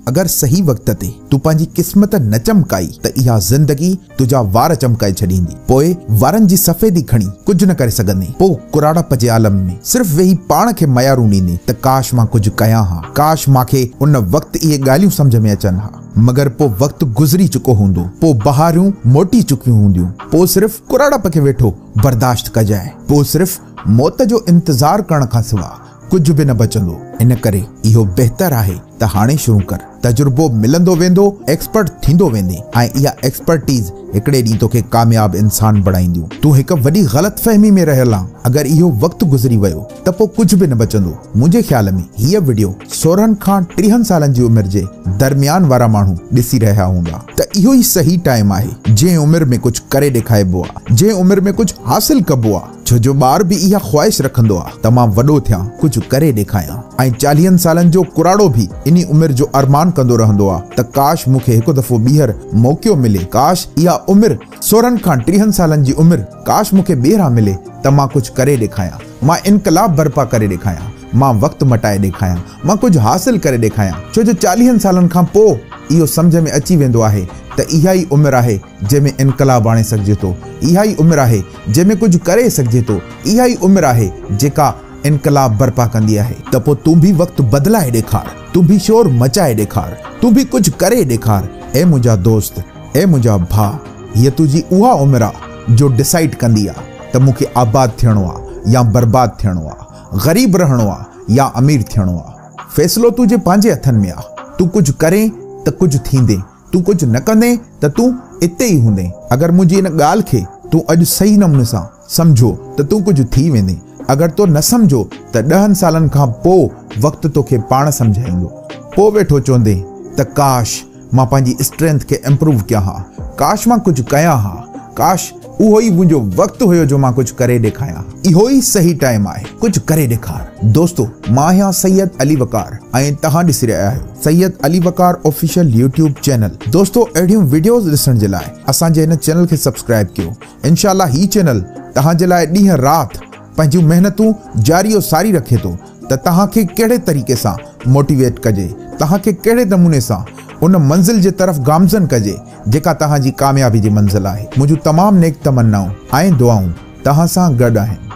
अगर सही वक्त ते तू पंहिंजी क़िस्मत न चमकाई त इहा ज़िंदगी तुंहिंजा वार चमकाए छॾींदी। पोइ वारनि जी सफ़ेदी खणी कुझु न करे सघंदे, पोइ कुराड़प जे आलम में सिर्फ़ वेही पाण खे मयारू ॾींदे त काश मां कुझु कयां हा, काश मांखे उन वक़्तु इहे ॻाल्हियूं सम्झ में अचनि हा। मगर पोइ वक़्तु गुज़री चुको हूंदो, पोइ बहारियूं मोटी चुकियूं हूंदियूं, पोइ सिर्फ़ कुराड़प खे वेठो बर्दाश्त कजाए, पोइ सिर्फ़ मौत जो इंतज़ार करण खां सिवा कुझु बि न बचंदो। इन करे इहो बहितर आहे त हाणे शुरू कर। तजुर्बो मिलंदो वेंदो, एक्सपर्ट थींदो वेंदे, ऐं इहा एक्सपर्टीज़ हिकिड़े ॾींहुं तोखे कामयाब इंसान बणाईंदियूं। तूं हिकु वॾी ग़लतफ़हमी में रहियल आहीं। अगर इहो वक़्तु गुज़री वियो त पोइ कुझु बि न बचंदो। मुंहिंजे ख़्याल में हीअ वीडियो 16 खां 30 सालनि जी उमिरि जे दरमियान वारा माण्हू ॾिसी रहिया हूंदा त इहो ई सही टाइम आहे जंहिं उमिरि में कुझु करे ॾेखारिबो आहे, जंहिं उमिरि में कुझु हासिल कबो आहे। छो जो ॿार बि इहा ख़्वाहिश रखंदो आहे त मां वॾो थियां, कुझु करे ॾेखारियां, ऐं 40 सालनि जो कुराड़ो बि इन उमिरि जो अरमान कंदो रहंदो आहे त काश मूंखे हिकु दफ़ो ॿीहर मौक़ो मिले, काश इहा उमिरि 16 खां 30 सालनि जी उमिरि काश मूंखे ॿीहर मिले त मां कुझु करे ॾेखारियां, मां इनकलाब बर्पा करे ॾेखारियां, मां वक़्तु मटाए ॾेखारियां, मां कुझु हासिल करे ॾेखारियां। छो जो 40 सालनि खां पोइ इहो सम्झ में अची वेंदो आहे त इहा ई उमिरि आहे जंहिंमें इनकलाब आणे सघिजे थो, इहा ई उमिरि आहे जंहिंमें कुझु करे सघिजे थो, इहा ई उमिरि आहे जेका इनकलाब बर्पा कंदी आहे। त पोइ तूं बि वक़्तु बदिलाए ॾेखार, तूं बि शोर मचाए ॾेखार, तूं बि कुझु करे ॾेखार। ए मुंहिंजा दोस्त, ए मुंहिंजा भाउ, हीअ तुंहिंजी उहा उमिरि आहे जो डिसाइड कंदी आहे त मूंखे आबाद थियणो आहे या बर्बाद थियणो आहे, ग़रीब रहणो आहे या अमीर थियणो आहे। फ़ैसिलो तुंहिंजे पंहिंजे हथनि में आहे। तूं कुझु करे त कुझु थींदे, तूं कुझु न कंदे त तूं इते ई हूंदे। अगर मुंहिंजी इन ॻाल्हि खे तूं अॼु सही नमूने सां सम्झो त तूं कुझु थी वेंदे। अगर तो न सम्झो त 10 सालनि खां पोइ वक़्तु तोखे पाण सम्झाईंदो। पोइ वेठो चवंदे त काश मां पंहिंजी स्ट्रेंथ खे इम्प्रूव कयां हा, काश मां कुझु कयां हा, काश उहो ई मुंहिंजो वक़्तु हुयो जो मां कुझु करे ॾेखारियां। इहो ई सही टाइम आहे, कुझु करे ॾेखार। दोस्तो, मां आहियां सैयद अली वकार ऐं तव्हां ॾिसी रहिया आहियो सैयद अली वकार ऑफिशियल यूट्यूब चैनल। दोस्तो, अहिड़ियूं वीडियोज़ ॾिसण जे लाइ असांजे हिन चैनल खे सब्सक्राइब कयो। इंशाअल्लाह हीउ चैनल तव्हांजे लाइ ॾींहं राति पंहिंजूं महिनतूं जारी सारी रखे थो त तव्हांखे कहिड़े तरीक़े सां मोटिवेट कजे, तव्हांखे कहिड़े नमूने सां उन मंज़िल जे तरफ़ गामज़न कजे जेका तव्हांजी कामयाबी जी मंज़िल आहे। मुंहिंजूं तमामु नेक तमन्नाऊं ऐं दुआऊं तव्हां सां गॾु आहिनि।